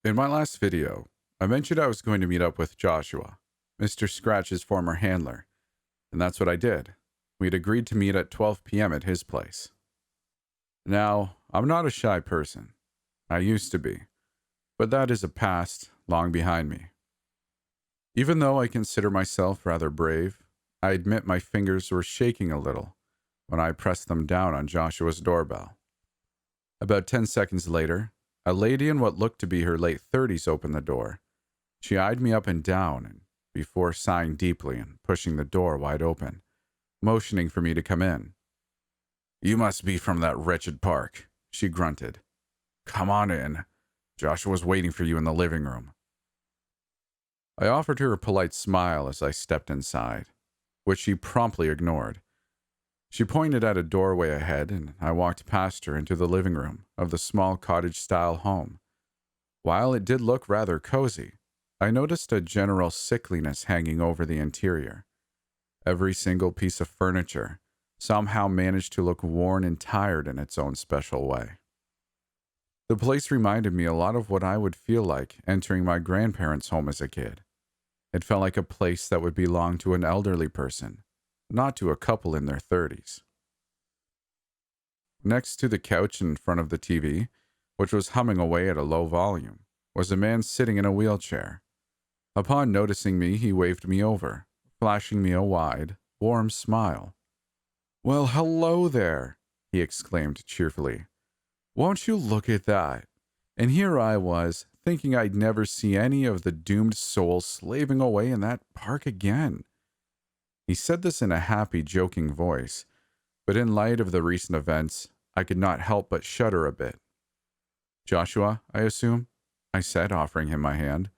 In my last video, I mentioned I was going to meet up with Joshua, Mr. Scratch's former handler, and that's what I did. We'd agreed to meet at 12 p.m. at his place. Now, I'm not a shy person. I used to be, but that is a past long behind me. Even though I consider myself rather brave, I admit my fingers were shaking a little when I pressed them down on Joshua's doorbell. About 10 seconds later, a lady in what looked to be her late 30s opened the door. She eyed me up and down, and before sighing deeply and pushing the door wide open, motioning for me to come in. "You must be from that wretched park," she grunted. "Come on in. Joshua's waiting for you in the living room." I offered her a polite smile as I stepped inside, which she promptly ignored. She pointed at a doorway ahead, and I walked past her into the living room of the small cottage-style home. While it did look rather cozy, I noticed a general sickliness hanging over the interior. Every single piece of furniture somehow managed to look worn and tired in its own special way. The place reminded me a lot of what I would feel like entering my grandparents' home as a kid. It felt like a place that would belong to an elderly person, not to a couple in their 30s. Next to the couch in front of the TV, which was humming away at a low volume, was a man sitting in a wheelchair. Upon noticing me, he waved me over, flashing me a wide, warm smile. "Well, hello there," he exclaimed cheerfully. "Won't you look at that?" And here I was, thinking I'd never see any of the doomed souls slaving away in that park again. He said this in a happy, joking voice, but in light of the recent events, I could not help but shudder a bit. "Joshua, I assume?" I said, offering him my hand.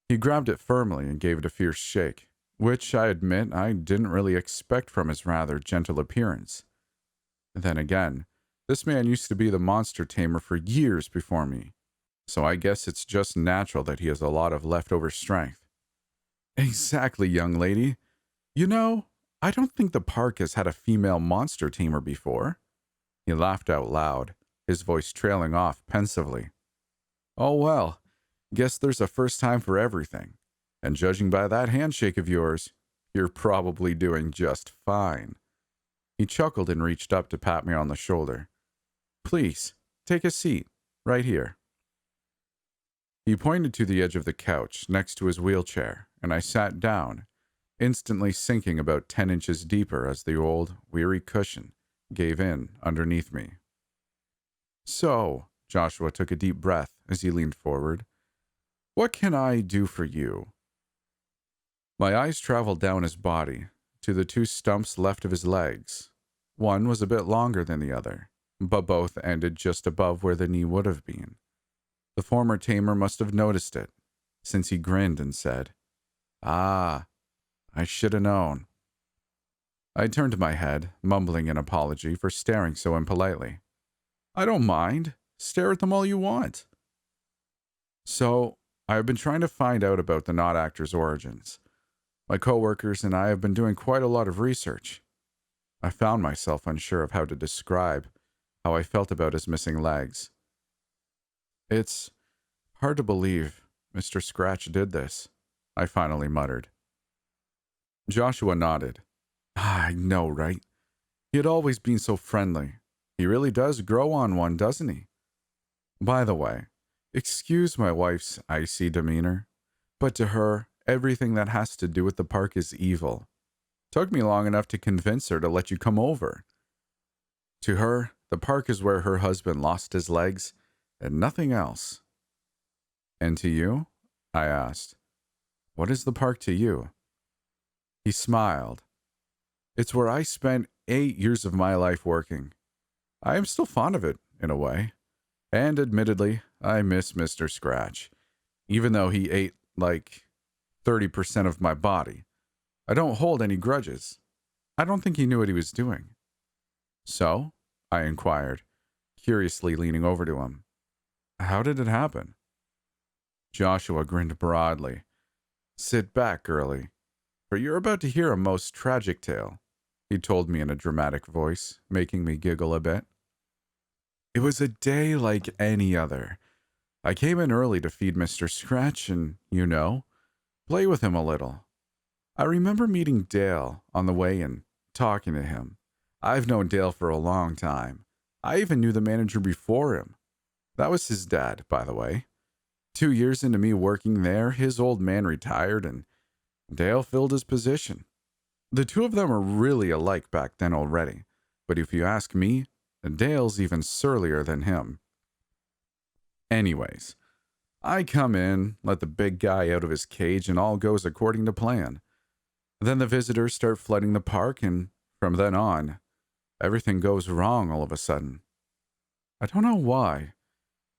He grabbed it firmly and gave it a fierce shake, which I admit I didn't really expect from his rather gentle appearance. Then again, this man used to be the monster tamer for years before me, so I guess it's just natural that he has a lot of leftover strength. "Exactly, young lady. You know, I don't think the park has had a female monster tamer before." He laughed out loud, his voice trailing off pensively. "Oh well, guess there's a first time for everything. And judging by that handshake of yours, you're probably doing just fine." He chuckled and reached up to pat me on the shoulder. "Please, take a seat, right here." He pointed to the edge of the couch next to his wheelchair, and I sat down, instantly sinking about 10 inches deeper as the old, weary cushion gave in underneath me. "So," Joshua took a deep breath as he leaned forward, "what can I do for you?" My eyes traveled down his body to the two stumps left of his legs. One was a bit longer than the other, but both ended just above where the knee would have been. The former tamer must have noticed it, since he grinned and said, "Ah, I should have known." I turned my head, mumbling an apology for staring so impolitely. "I don't mind. Stare at them all you want." "So, I have been trying to find out about the Not Actor's origins. My coworkers and I have been doing quite a lot of research." I found myself unsure of how to describe how I felt about his missing legs. "It's hard to believe Mr. Scratch did this," I finally muttered. Joshua nodded. "I know, right? He had always been so friendly. He really does grow on one, doesn't he? By the way, excuse my wife's icy demeanor, but to her, everything that has to do with the park is evil. Took me long enough to convince her to let you come over. To her, the park is where her husband lost his legs and nothing else." "And to you?" I asked. "What is the park to you?" He smiled. "It's where I spent 8 years of my life working. I am still fond of it, in a way. And admittedly, I miss Mr. Scratch, even though he ate, 30% of my body. I don't hold any grudges. I don't think he knew what he was doing." "So?" I inquired, curiously leaning over to him. "How did it happen?" Joshua grinned broadly. "Sit back, girlie, for you're about to hear a most tragic tale," he told me in a dramatic voice, making me giggle a bit. "It was a day like any other. I came in early to feed Mr. Scratch and, play with him a little. I remember meeting Dale on the way and talking to him. I've known Dale for a long time. I even knew the manager before him. That was his dad, by the way. 2 years into me working there, his old man retired and Dale filled his position. The two of them are really alike back then already, but if you ask me, Dale's even surlier than him. Anyways, I come in, let the big guy out of his cage, and all goes according to plan. Then the visitors start flooding the park, and from then on, everything goes wrong all of a sudden. I don't know why,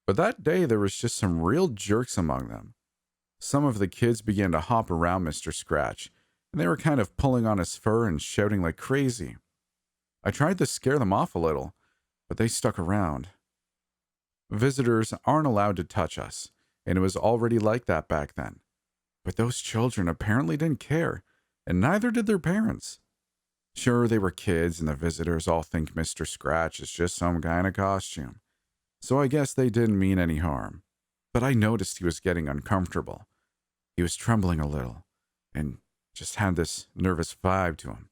but that day there was just some real jerks among them. Some of the kids began to hop around Mr. Scratch, and they were kind of pulling on his fur and shouting like crazy. I tried to scare them off a little, but they stuck around. Visitors aren't allowed to touch us, and it was already like that back then. But those children apparently didn't care, and neither did their parents. Sure, they were kids, and the visitors all think Mr. Scratch is just some guy in a costume. So I guess they didn't mean any harm. But I noticed he was getting uncomfortable. He was trembling a little, and just had this nervous vibe to him.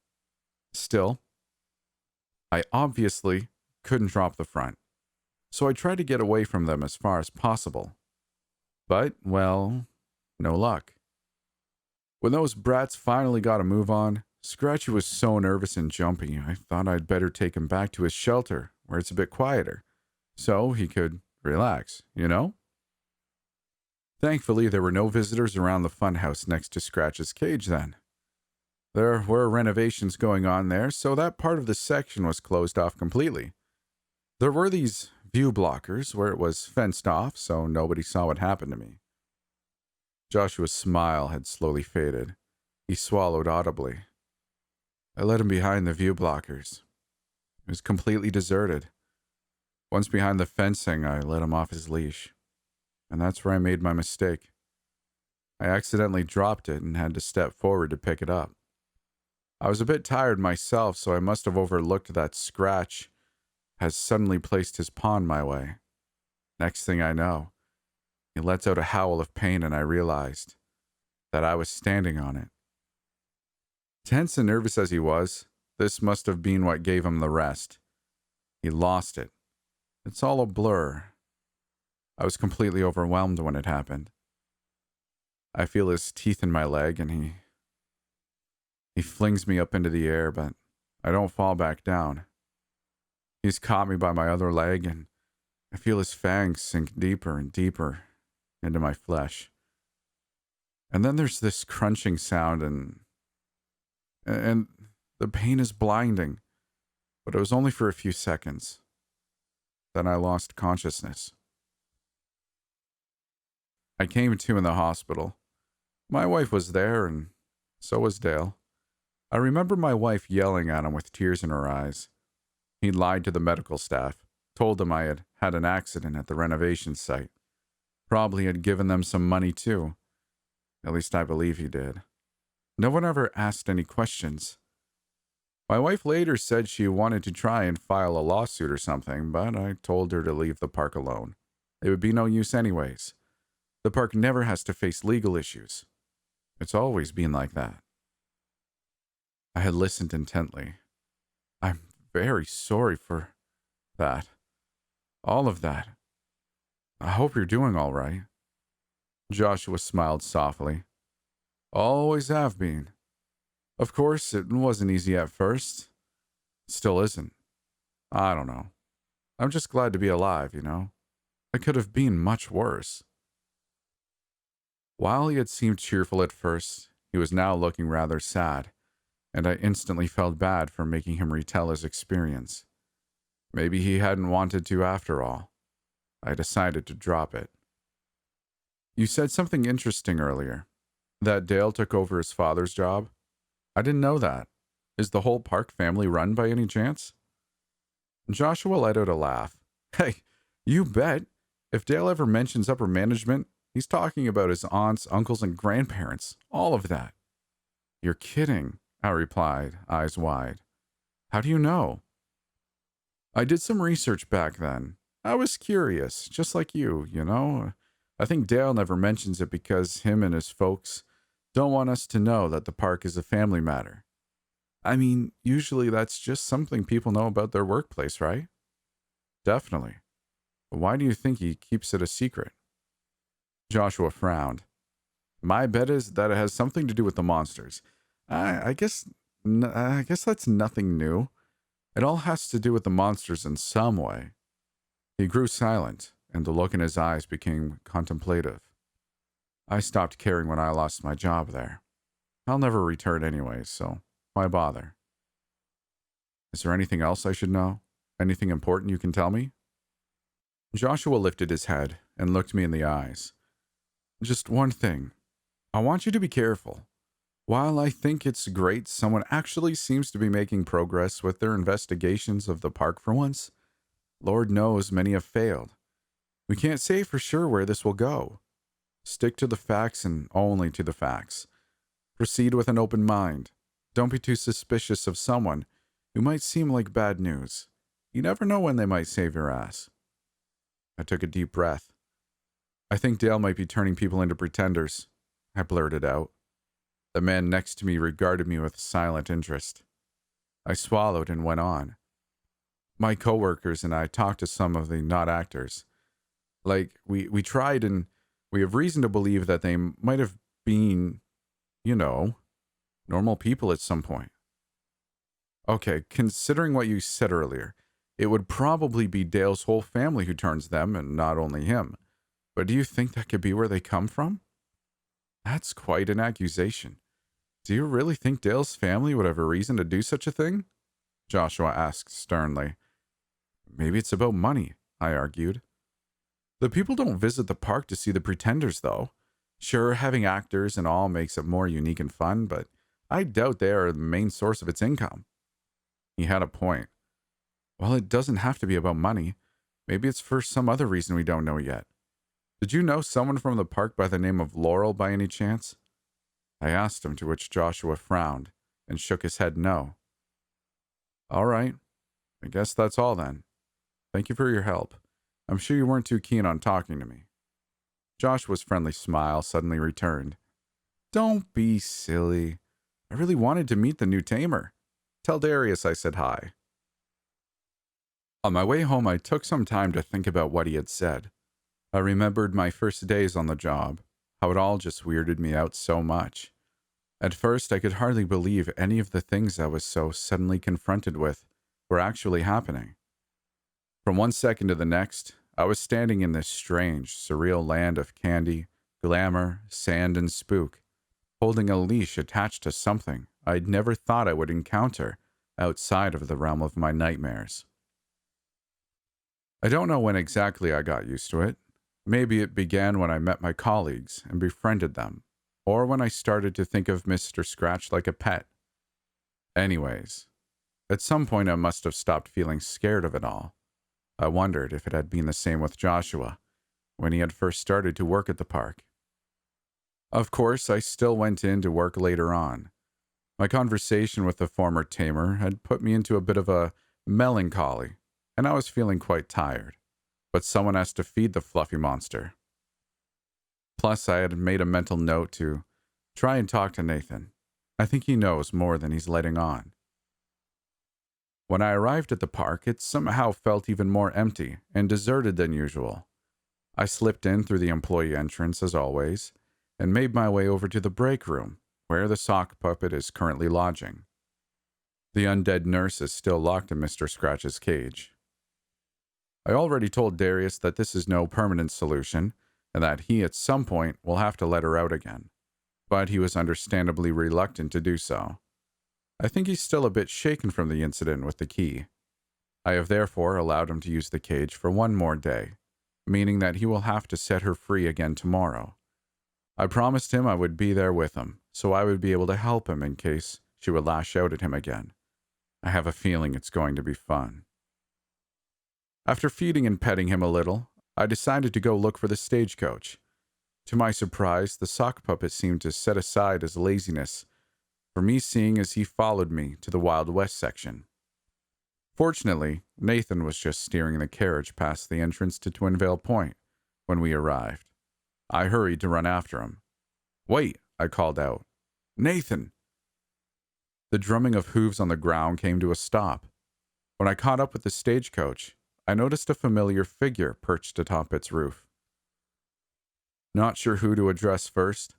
Still, I obviously couldn't drop the front, so I tried to get away from them as far as possible. But, well, no luck. When those brats finally got a move on, Scratchy was so nervous and jumpy, I thought I'd better take him back to his shelter, where it's a bit quieter, so he could relax, Thankfully, there were no visitors around the funhouse next to Scratch's cage then. There were renovations going on there, so that part of the section was closed off completely. There were these view blockers where it was fenced off, so nobody saw what happened to me. Joshua's smile had slowly faded. He swallowed audibly. I led him behind the view blockers. It was completely deserted. Once behind the fencing, I let him off his leash. And that's where I made my mistake. I accidentally dropped it and had to step forward to pick it up. I was a bit tired myself, so I must have overlooked that Scratch has suddenly placed his paw my way. Next thing I know, he lets out a howl of pain, and I realized that I was standing on it. Tense and nervous as he was, this must have been what gave him the rest. He lost it. It's all a blur. I was completely overwhelmed when it happened. I feel his teeth in my leg, and he flings me up into the air, but I don't fall back down. He's caught me by my other leg, and I feel his fangs sink deeper and deeper into my flesh. And then there's this crunching sound, and the pain is blinding, but it was only for a few seconds. Then I lost consciousness. I came to in the hospital. My wife was there, and so was Dale. I remember my wife yelling at him with tears in her eyes. He lied to the medical staff, told them I had had an accident at the renovation site. Probably had given them some money too. At least I believe he did. No one ever asked any questions. My wife later said she wanted to try and file a lawsuit or something, but I told her to leave the park alone. It would be no use anyways. The park never has to face legal issues. It's always been like that. I had listened intently. I'm very sorry for that. All of that. I hope you're doing all right. Joshua smiled softly. Always have been. Of course, it wasn't easy at first. Still isn't. I don't know. I'm just glad to be alive, It could have been much worse. While he had seemed cheerful at first, he was now looking rather sad, and I instantly felt bad for making him retell his experience. Maybe he hadn't wanted to after all. I decided to drop it. You said something interesting earlier, that Dale took over his father's job. I didn't know that. Is the whole Park family run by any chance? Joshua let out a laugh. Hey, you bet. If Dale ever mentions upper management, he's talking about his aunts, uncles, and grandparents. All of that. You're kidding, I replied, eyes wide. How do you know? I did some research back then. I was curious, just like you. I think Dale never mentions it because him and his folks don't want us to know that the park is a family matter. I mean, usually that's just something people know about their workplace, right? Definitely. But why do you think he keeps it a secret? Joshua frowned. My bet is that it has something to do with the monsters. I guess I guess that's nothing new. It all has to do with the monsters in some way. He grew silent, and the look in his eyes became contemplative. I stopped caring when I lost my job there. I'll never return anyway, so why bother? Is there anything else I should know? Anything important you can tell me? Joshua lifted his head and looked me in the eyes. Just one thing. I want you to be careful. While I think it's great someone actually seems to be making progress with their investigations of the park for once, Lord knows many have failed. We can't say for sure where this will go. Stick to the facts and only to the facts. Proceed with an open mind. Don't be too suspicious of someone who might seem like bad news. You never know when they might save your ass. I took a deep breath. I think Dale might be turning people into pretenders, I blurted out. The man next to me regarded me with silent interest. I swallowed and went on. My coworkers and I talked to some of the not actors. We tried, and we have reason to believe that they might have been, normal people at some point. Okay, considering what you said earlier, it would probably be Dale's whole family who turns them, and not only him. But do you think that could be where they come from? That's quite an accusation. Do you really think Dale's family would have a reason to do such a thing? Joshua asked sternly. Maybe it's about money, I argued. The people don't visit the park to see the pretenders, though. Sure, having actors and all makes it more unique and fun, but I doubt they are the main source of its income. He had a point. Well, it doesn't have to be about money. Maybe it's for some other reason we don't know yet. Did you know someone from the park by the name of Laurel by any chance? I asked him, to which Joshua frowned and shook his head no. All right. I guess that's all then. Thank you for your help. I'm sure you weren't too keen on talking to me. Joshua's friendly smile suddenly returned. Don't be silly. I really wanted to meet the new tamer. Tell Darius I said hi. On my way home, I took some time to think about what he had said. I remembered my first days on the job, how it all just weirded me out so much. At first, I could hardly believe any of the things I was so suddenly confronted with were actually happening. From one second to the next, I was standing in this strange, surreal land of candy, glamour, sand, and spook, holding a leash attached to something I'd never thought I would encounter outside of the realm of my nightmares. I don't know when exactly I got used to it. Maybe it began when I met my colleagues and befriended them, or when I started to think of Mr. Scratch like a pet. Anyways, at some point I must have stopped feeling scared of it all. I wondered if it had been the same with Joshua when he had first started to work at the park. Of course, I still went in to work later on. My conversation with the former tamer had put me into a bit of a melancholy, and I was feeling quite tired. But someone has to feed the fluffy monster. Plus, I had made a mental note to try and talk to Nathan. I think he knows more than he's letting on. When I arrived at the park, it somehow felt even more empty and deserted than usual. I slipped in through the employee entrance, as always, and made my way over to the break room, where the sock puppet is currently lodging. The undead nurse is still locked in Mr. Scratch's cage. I already told Darius that this is no permanent solution, and that he at some point will have to let her out again, but he was understandably reluctant to do so. I think he's still a bit shaken from the incident with the key. I have therefore allowed him to use the cage for one more day, meaning that he will have to set her free again tomorrow. I promised him I would be there with him, so I would be able to help him in case she would lash out at him again. I have a feeling it's going to be fun. After feeding and petting him a little, I decided to go look for the stagecoach. To my surprise, the sock puppet seemed to set aside his laziness for me, seeing as he followed me to the Wild West section. Fortunately, Nathan was just steering the carriage past the entrance to Twinvale Point when we arrived. I hurried to run after him. "Wait," I called out. "Nathan!" The drumming of hooves on the ground came to a stop. When I caught up with the stagecoach, I noticed a familiar figure perched atop its roof. Not sure who to address first,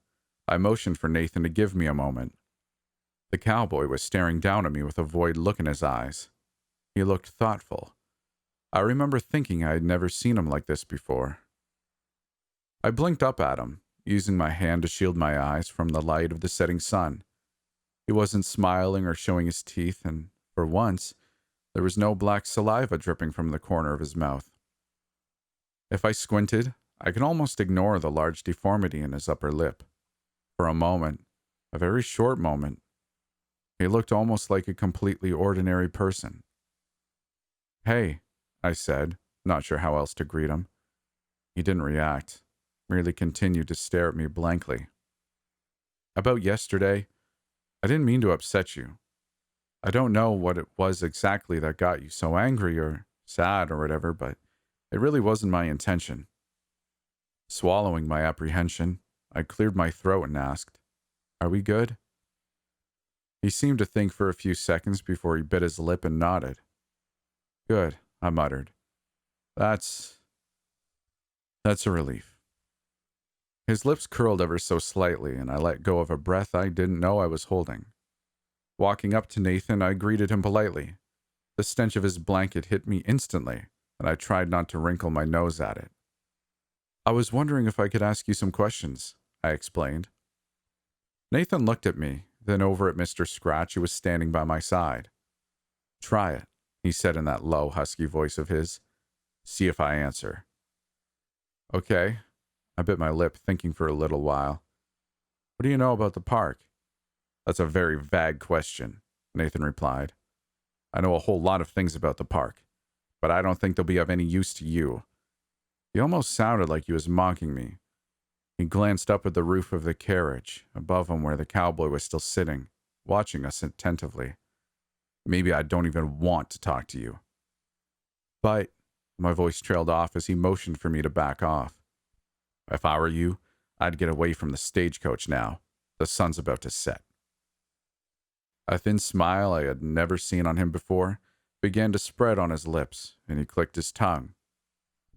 I motioned for Nathan to give me a moment. The cowboy was staring down at me with a void look in his eyes. He looked thoughtful. I remember thinking I had never seen him like this before. I blinked up at him, using my hand to shield my eyes from the light of the setting sun. He wasn't smiling or showing his teeth, and for once, there was no black saliva dripping from the corner of his mouth. If I squinted, I could almost ignore the large deformity in his upper lip. For a moment, a very short moment, he looked almost like a completely ordinary person. "Hey," I said, not sure how else to greet him. He didn't react, merely continued to stare at me blankly. "About yesterday, I didn't mean to upset you. I don't know what it was exactly that got you so angry or sad or whatever, but it really wasn't my intention." Swallowing my apprehension, I cleared my throat and asked, "Are we good?" He seemed to think for a few seconds before he bit his lip and nodded. "Good," I muttered. That's a relief." His lips curled ever so slightly, and I let go of a breath I didn't know I was holding. Walking up to Nathan, I greeted him politely. The stench of his blanket hit me instantly, and I tried not to wrinkle my nose at it. "I was wondering if I could ask you some questions," I explained. Nathan looked at me, then over at Mr. Scratch, who was standing by my side. "Try it," he said in that low, husky voice of his. "See if I answer." "Okay." I bit my lip, thinking for a little while. "What do you know about the park?" "That's a very vague question," Nathan replied. "I know a whole lot of things about the park, but I don't think they'll be of any use to you." He almost sounded like he was mocking me. He glanced up at the roof of the carriage, above him where the cowboy was still sitting, watching us attentively. "Maybe I don't even want to talk to you." "But," my voice trailed off as he motioned for me to back off. "If I were you, I'd get away from the stagecoach now. The sun's about to set." A thin smile I had never seen on him before began to spread on his lips, and he clicked his tongue.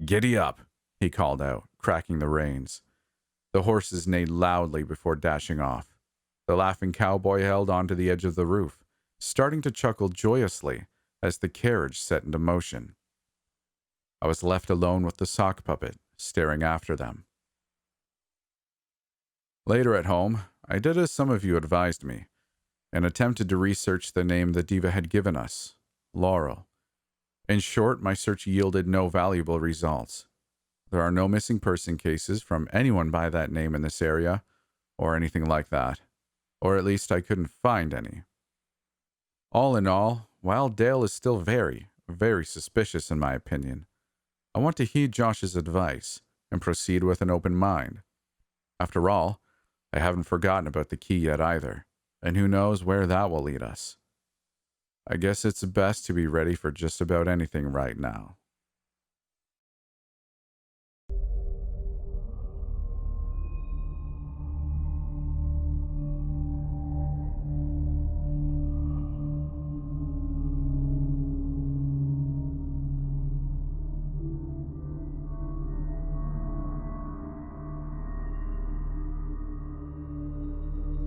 "Giddy up," he called out, cracking the reins. The horses neighed loudly before dashing off. The laughing cowboy held onto the edge of the roof, starting to chuckle joyously as the carriage set into motion. I was left alone with the sock puppet, staring after them. Later at home, I did as some of you advised me, and attempted to research the name the diva had given us, Laurel. In short, my search yielded no valuable results. There are no missing person cases from anyone by that name in this area, or anything like that, or at least I couldn't find any. All in all, while Dale is still very, very suspicious in my opinion, I want to heed Josh's advice and proceed with an open mind. After all, I haven't forgotten about the key yet either, and who knows where that will lead us. I guess it's best to be ready for just about anything right now.